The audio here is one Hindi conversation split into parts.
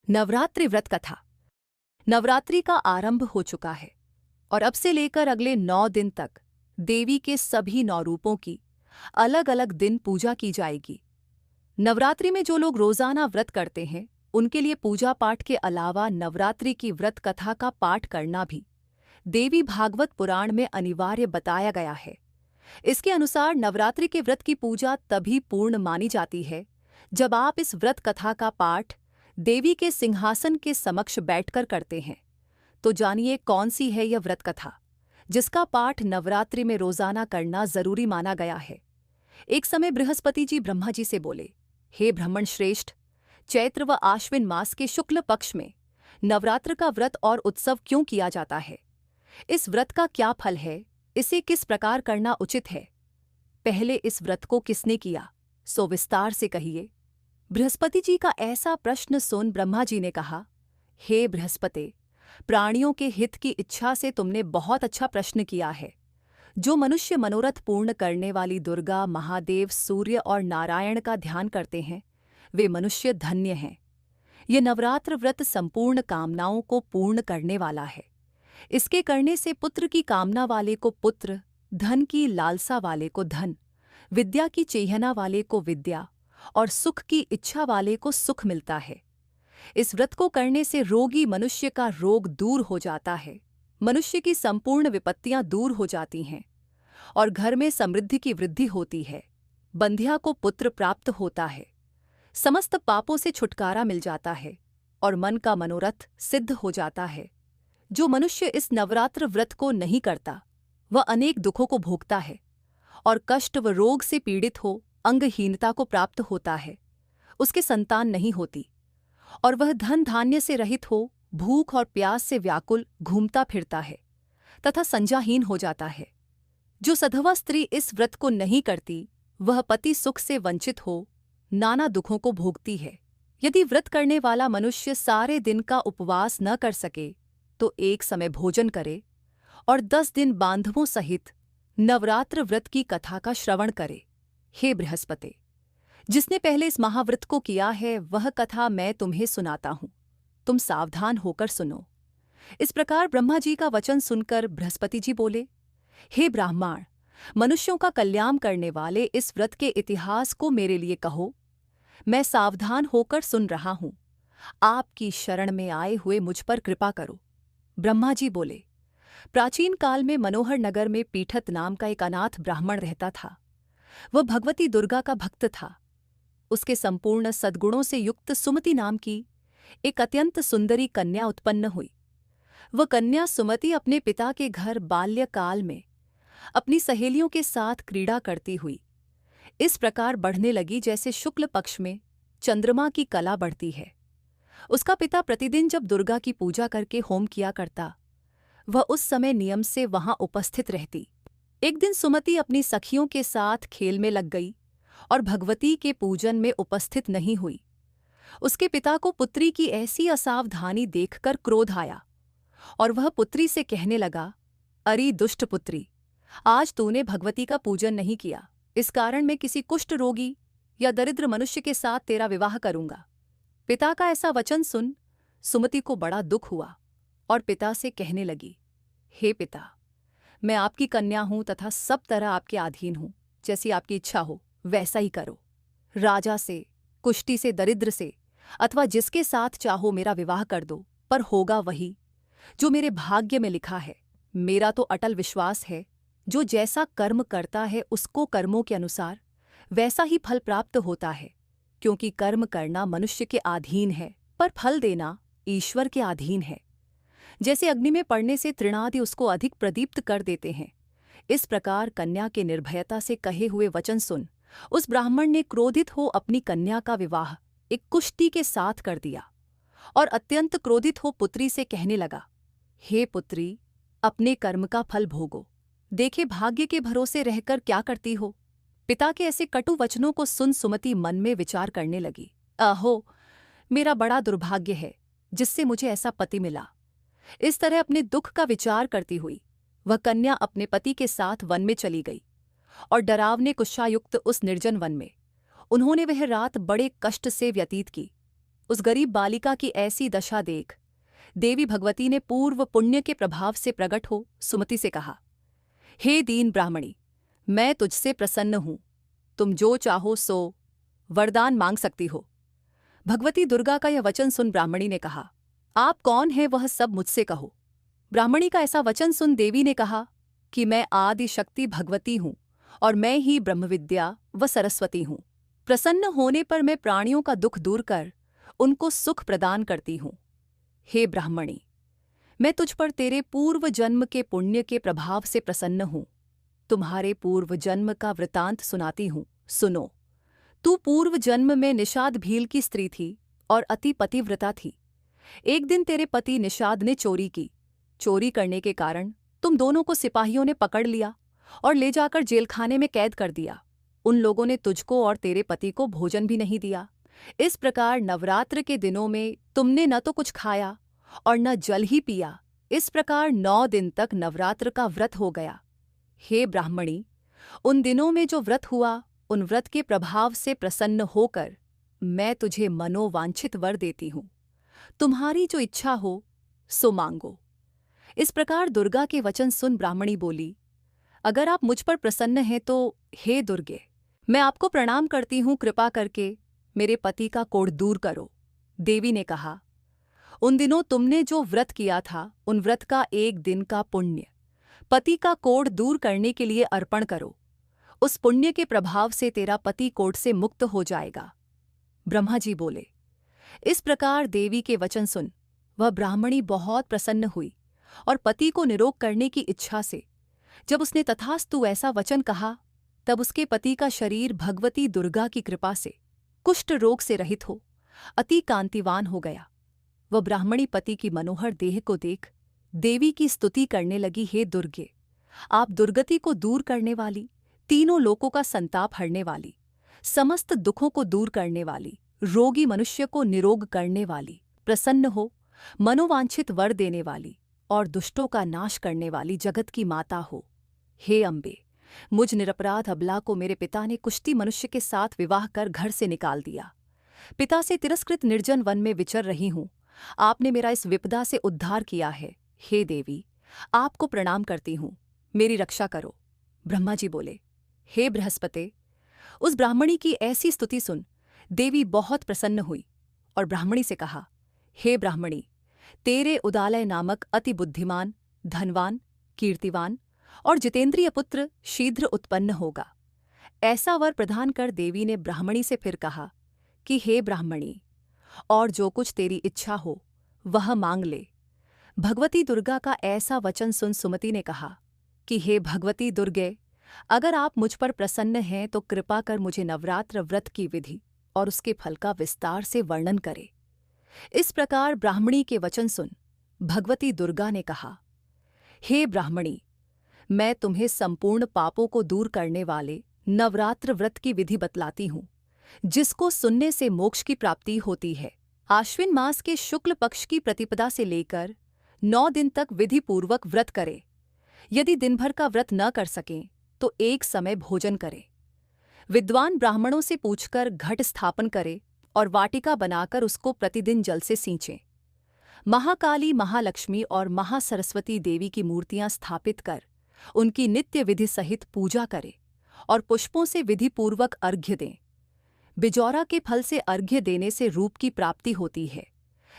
नवरात्रि व्रत कथा। नवरात्रि का आरंभ हो चुका है और अब से लेकर अगले 9 दिन तक देवी के सभी 9 रूपों की अलग अलग दिन पूजा की जाएगी। नवरात्रि में जो लोग रोजाना व्रत करते हैं उनके लिए पूजा पाठ के अलावा नवरात्रि की व्रत कथा का पाठ करना भी देवी भागवत पुराण में अनिवार्य बताया गया है। इसके अनुसार नवरात्रि के व्रत की पूजा तभी पूर्ण मानी जाती है जब आप इस व्रत कथा का पाठ देवी के सिंहासन के समक्ष बैठकर करते हैं। तो जानिए कौन सी है यह व्रत कथा जिसका पाठ नवरात्रि में रोजाना करना जरूरी माना गया है। एक समय बृहस्पति जी ब्रह्मा जी से बोले, हे ब्राह्मण श्रेष्ठ, चैत्र व आश्विन मास के शुक्ल पक्ष में नवरात्र का व्रत और उत्सव क्यों किया जाता है? इस व्रत का क्या फल है? इसे किस प्रकार करना उचित है? पहले इस व्रत को किसने किया, सो विस्तार से कहिए। बृहस्पति जी का ऐसा प्रश्न सुन ब्रह्मा जी ने कहा, हे बृहस्पति, प्राणियों के हित की इच्छा से तुमने बहुत अच्छा प्रश्न किया है। जो मनुष्य मनोरथ पूर्ण करने वाली दुर्गा, महादेव, सूर्य और नारायण का ध्यान करते हैं वे मनुष्य धन्य हैं। ये नवरात्र व्रत संपूर्ण कामनाओं को पूर्ण करने वाला है। इसके करने से पुत्र की कामना वाले को पुत्र, धन की लालसा वाले को धन, विद्या की चेहना वाले को विद्या और सुख की इच्छा वाले को सुख मिलता है। इस व्रत को करने से रोगी मनुष्य का रोग दूर हो जाता है, मनुष्य की संपूर्ण विपत्तियां दूर हो जाती हैं और घर में समृद्धि की वृद्धि होती है। बंध्या को पुत्र प्राप्त होता है, समस्त पापों से छुटकारा मिल जाता है और मन का मनोरथ सिद्ध हो जाता है। जो मनुष्य इस नवरात्र व्रत को नहीं करता वह अनेक दुखों को भोगता है और कष्ट व रोग से पीड़ित हो अंगहीनता को प्राप्त होता है। उसके संतान नहीं होती और वह धन धान्य से रहित हो भूख और प्यास से व्याकुल घूमता फिरता है तथा संज्ञाहीन हो जाता है। जो सधवा स्त्री इस व्रत को नहीं करती वह पति सुख से वंचित हो नाना दुखों को भोगती है। यदि व्रत करने वाला मनुष्य सारे दिन का उपवास न कर सके तो एक समय भोजन करे और 10 दिन बांधवों सहित नवरात्र व्रत की कथा का श्रवण करे। हे बृहस्पति, जिसने पहले इस महाव्रत को किया है वह कथा मैं तुम्हें सुनाता हूं, तुम सावधान होकर सुनो। इस प्रकार ब्रह्मा जी का वचन सुनकर बृहस्पति जी बोले, हे ब्राह्मण, मनुष्यों का कल्याण करने वाले इस व्रत के इतिहास को मेरे लिए कहो। मैं सावधान होकर सुन रहा हूं, आपकी शरण में आए हुए मुझ पर कृपा करो। ब्रह्मा जी बोले, प्राचीन काल में मनोहर नगर में पीठत नाम का एक अनाथ ब्राह्मण रहता था। वह भगवती दुर्गा का भक्त था। उसके संपूर्ण सद्गुणों से युक्त सुमति नाम की एक अत्यंत सुंदरी कन्या उत्पन्न हुई। वह कन्या सुमति अपने पिता के घर बाल्यकाल में अपनी सहेलियों के साथ क्रीड़ा करती हुई इस प्रकार बढ़ने लगी जैसे शुक्ल पक्ष में चंद्रमा की कला बढ़ती है। उसका पिता प्रतिदिन जब दुर्गा की पूजा करके होम किया करता वह उस समय नियम से वहां उपस्थित रहती। एक दिन सुमति अपनी सखियों के साथ खेल में लग गई और भगवती के पूजन में उपस्थित नहीं हुई। उसके पिता को पुत्री की ऐसी असावधानी देखकर क्रोध आया और वह पुत्री से कहने लगा, अरे दुष्ट पुत्री, आज तूने भगवती का पूजन नहीं किया, इस कारण मैं किसी कुष्ठ रोगी या दरिद्र मनुष्य के साथ तेरा विवाह करूंगा। पिता का ऐसा वचन सुन सुमति को बड़ा दुख हुआ और पिता से कहने लगी, हे पिता, मैं आपकी कन्या हूं तथा सब तरह आपके अधीन हूं, जैसी आपकी इच्छा हो वैसा ही करो। राजा से, कुष्ठी से, दरिद्र से अथवा जिसके साथ चाहो मेरा विवाह कर दो, पर होगा वही जो मेरे भाग्य में लिखा है। मेरा तो अटल विश्वास है, जो जैसा कर्म करता है उसको कर्मों के अनुसार वैसा ही फल प्राप्त होता है, क्योंकि कर्म करना मनुष्य के अधीन है पर फल देना ईश्वर के अधीन है। जैसे अग्नि में पड़ने से तृणादि उसको अधिक प्रदीप्त कर देते हैं, इस प्रकार कन्या के निर्भयता से कहे हुए वचन सुन उस ब्राह्मण ने क्रोधित हो अपनी कन्या का विवाह एक कुष्ठी के साथ कर दिया और अत्यंत क्रोधित हो पुत्री से कहने लगा, हे पुत्री, अपने कर्म का फल भोगो, देखे भाग्य के भरोसे रहकर क्या करती हो। पिता के ऐसे कटु वचनों को सुन सुमति मन में विचार करने लगी, अहो, मेरा बड़ा दुर्भाग्य है जिससे मुझे ऐसा पति मिला। इस तरह अपने दुख का विचार करती हुई वह कन्या अपने पति के साथ वन में चली गई और डरावने कुशायुक्त उस निर्जन वन में उन्होंने वह रात बड़े कष्ट से व्यतीत की। उस गरीब बालिका की ऐसी दशा देख देवी भगवती ने पूर्व पुण्य के प्रभाव से प्रकट हो सुमति से कहा, हे दीन ब्राह्मणी, मैं तुझसे प्रसन्न हूं। तुम जो चाहो सो वरदान मांग सकती हो। भगवती दुर्गा का यह वचन सुन ब्राह्मणी ने कहा, आप कौन है वह सब मुझसे कहो। ब्राह्मणी का ऐसा वचन सुन देवी ने कहा कि मैं आदि शक्ति भगवती हूं और मैं ही ब्रह्मविद्या व सरस्वती हूं। प्रसन्न होने पर मैं प्राणियों का दुख दूर कर उनको सुख प्रदान करती हूं। हे ब्राह्मणी, मैं तुझ पर तेरे पूर्व जन्म के पुण्य के प्रभाव से प्रसन्न हूं। तुम्हारे पूर्व जन्म का वृतांत सुनाती हूं, सुनो। तू पूर्व जन्म में निषाद भील की स्त्री थी और अति पतिव्रता थी। एक दिन तेरे पति निषाद ने चोरी की। चोरी करने के कारण तुम दोनों को सिपाहियों ने पकड़ लिया और ले जाकर जेलखाने में कैद कर दिया। उन लोगों ने तुझको और तेरे पति को भोजन भी नहीं दिया। इस प्रकार नवरात्र के दिनों में तुमने न तो कुछ खाया और न जल ही पिया। इस प्रकार 9 दिन तक नवरात्र का व्रत हो गया। हे ब्राह्मणी, उन दिनों में जो व्रत हुआ, उन व्रत के प्रभाव से प्रसन्न होकर मैं तुझे मनोवांछित वर देती हूं। तुम्हारी जो इच्छा हो सो मांगो। इस प्रकार दुर्गा के वचन सुन ब्राह्मणी बोली, अगर आप मुझ पर प्रसन्न हैं तो हे दुर्गे, मैं आपको प्रणाम करती हूं। कृपा करके मेरे पति का कोढ़ दूर करो। देवी ने कहा, उन दिनों तुमने जो व्रत किया था, उन व्रत का 1 दिन का पुण्य पति का कोढ़ दूर करने के लिए अर्पण करो। उस पुण्य के प्रभाव से तेरा पति कोढ़ से मुक्त हो जाएगा। ब्रह्मा जी बोले। इस प्रकार देवी के वचन सुन वह ब्राह्मणी बहुत प्रसन्न हुई और पति को निरोग करने की इच्छा से जब उसने तथास्तु ऐसा वचन कहा, तब उसके पति का शरीर भगवती दुर्गा की कृपा से कुष्ठ रोग से रहित हो अति कांतिवान हो गया। वह ब्राह्मणी पति की मनोहर देह को देख देवी की स्तुति करने लगी, हे दुर्गे, आप दुर्गति को दूर करने वाली, तीनों लोकों का संताप हरने वाली, समस्त दुखों को दूर करने वाली, रोगी मनुष्य को निरोग करने वाली, प्रसन्न हो, मनोवांछित वर देने वाली और दुष्टों का नाश करने वाली जगत की माता हो। हे अम्बे, मुझ निरपराध अबला को मेरे पिता ने कुष्ठी मनुष्य के साथ विवाह कर घर से निकाल दिया। पिता से तिरस्कृत निर्जन वन में विचर रही हूं। आपने मेरा इस विपदा से उद्धार किया है। हे देवी, आपको प्रणाम करती हूं, मेरी रक्षा करो। ब्रह्मा जी बोले, हे बृहस्पति, उस ब्राह्मणी की ऐसी स्तुति सुन देवी बहुत प्रसन्न हुई और ब्राह्मणी से कहा, हे ब्राह्मणी, तेरे उदालय नामक अति बुद्धिमान, धनवान, कीर्तिवान और जितेंद्रिय पुत्र शीघ्र उत्पन्न होगा। ऐसा वर प्रदान कर देवी ने ब्राह्मणी से फिर कहा कि हे ब्राह्मणी, और जो कुछ तेरी इच्छा हो वह मांग ले। भगवती दुर्गा का ऐसा वचन सुन सुमति ने कहा कि हे भगवती दुर्गे, अगर आप मुझ पर प्रसन्न हैं तो कृपा कर मुझे नवरात्र व्रत की विधि और उसके फल का विस्तार से वर्णन करे। इस प्रकार ब्राह्मणी के वचन सुन भगवती दुर्गा ने कहा, हे ब्राह्मणी, मैं तुम्हें संपूर्ण पापों को दूर करने वाले नवरात्र व्रत की विधि बतलाती हूं, जिसको सुनने से मोक्ष की प्राप्ति होती है। आश्विन मास के शुक्ल पक्ष की प्रतिपदा से लेकर 9 दिन तक विधि पूर्वक व्रत करें। यदि दिन भर का व्रत न कर सकें तो एक समय भोजन करें। विद्वान ब्राह्मणों से पूछकर घट स्थापन करें और वाटिका बनाकर उसको प्रतिदिन जल से सींचें। महाकाली, महालक्ष्मी और महासरस्वती देवी की मूर्तियां स्थापित कर उनकी नित्य विधि सहित पूजा करें और पुष्पों से विधि पूर्वक अर्घ्य दें। बिजौरा के फल से अर्घ्य देने से रूप की प्राप्ति होती है।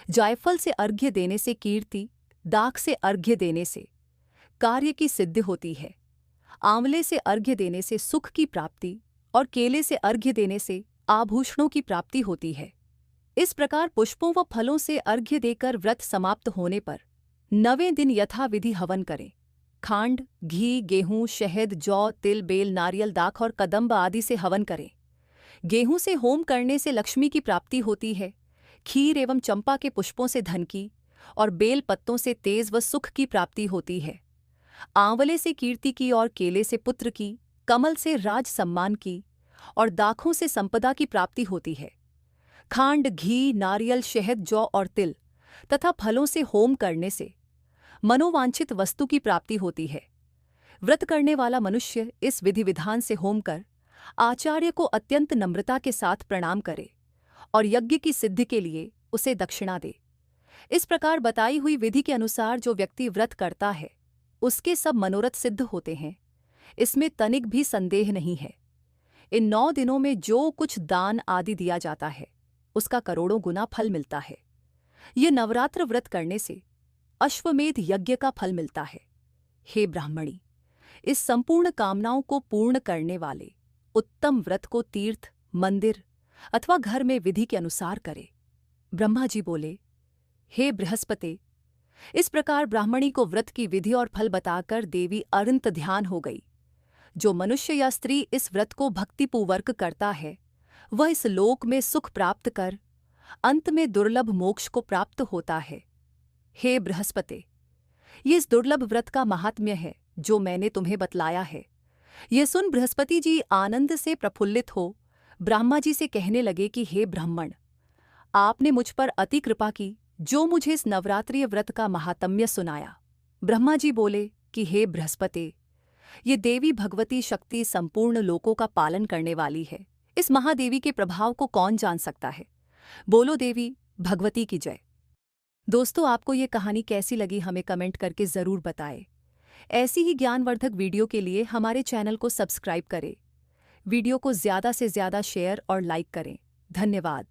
जायफल से अर्घ्य देने से कीर्ति, दाख से अर्घ्य देने से कार्य की सिद्धि होती है। आंवले से अर्घ्य देने से सुख की प्राप्ति और केले से अर्घ्य देने से आभूषणों की प्राप्ति होती है। इस प्रकार पुष्पों व फलों से अर्घ्य देकर व्रत समाप्त होने पर 9वें दिन यथाविधि हवन करें। खांड, घी, गेहूं, शहद, जौ, तिल, बेल, नारियल, दाख और कदम्ब आदि से हवन करें। गेहूं से होम करने से लक्ष्मी की प्राप्ति होती है। खीर एवं चंपा के पुष्पों से धन की और बेल पत्तों से तेज व सुख की प्राप्ति होती है। आंवले से कीर्ति की और केले से पुत्र की, कमल से राज सम्मान की और दाखों से संपदा की प्राप्ति होती है। खांड, घी, नारियल, शहद, जौ और तिल तथा फलों से होम करने से मनोवांछित वस्तु की प्राप्ति होती है। व्रत करने वाला मनुष्य इस विधि विधान से होम कर आचार्य को अत्यंत नम्रता के साथ प्रणाम करे और यज्ञ की सिद्धि के लिए उसे दक्षिणा दे। इस प्रकार बताई हुई विधि के अनुसार जो व्यक्ति व्रत करता है उसके सब मनोरथ सिद्ध होते हैं, इसमें तनिक भी संदेह नहीं है। इन 9 दिनों में जो कुछ दान आदि दिया जाता है उसका करोड़ों गुना फल मिलता है। ये नवरात्र व्रत करने से अश्वमेध यज्ञ का फल मिलता है। हे ब्राह्मणी, इस संपूर्ण कामनाओं को पूर्ण करने वाले उत्तम व्रत को तीर्थ, मंदिर अथवा घर में विधि के अनुसार करे। ब्रह्मा जी बोले, हे बृहस्पति, इस प्रकार ब्राह्मणी को व्रत की विधि और फल बताकर देवी अरिंत ध्यान हो गई। जो मनुष्य या स्त्री इस व्रत को भक्तिपूर्वक करता है वह इस लोक में सुख प्राप्त कर अंत में दुर्लभ मोक्ष को प्राप्त होता है। हे बृहस्पति, ये इस दुर्लभ व्रत का महात्म्य है जो मैंने तुम्हें बतलाया है। यह सुन बृहस्पति जी आनंद से प्रफुल्लित हो ब्रह्मा जी से कहने लगे कि हे ब्राह्मण, आपने मुझ पर अति कृपा की जो मुझे इस नवरात्रि व्रत का महात्म्य सुनाया। ब्रह्मा जी बोले कि हे बृहस्पति, ये देवी भगवती शक्ति संपूर्ण लोकों का पालन करने वाली है। इस महादेवी के प्रभाव को कौन जान सकता है। बोलो देवी भगवती की जय। दोस्तों, आपको ये कहानी कैसी लगी हमें कमेंट करके ज़रूर बताएं। ऐसी ही ज्ञानवर्धक वीडियो के लिए हमारे चैनल को सब्सक्राइब करें। वीडियो को ज़्यादा से ज़्यादा शेयर और लाइक करें। धन्यवाद।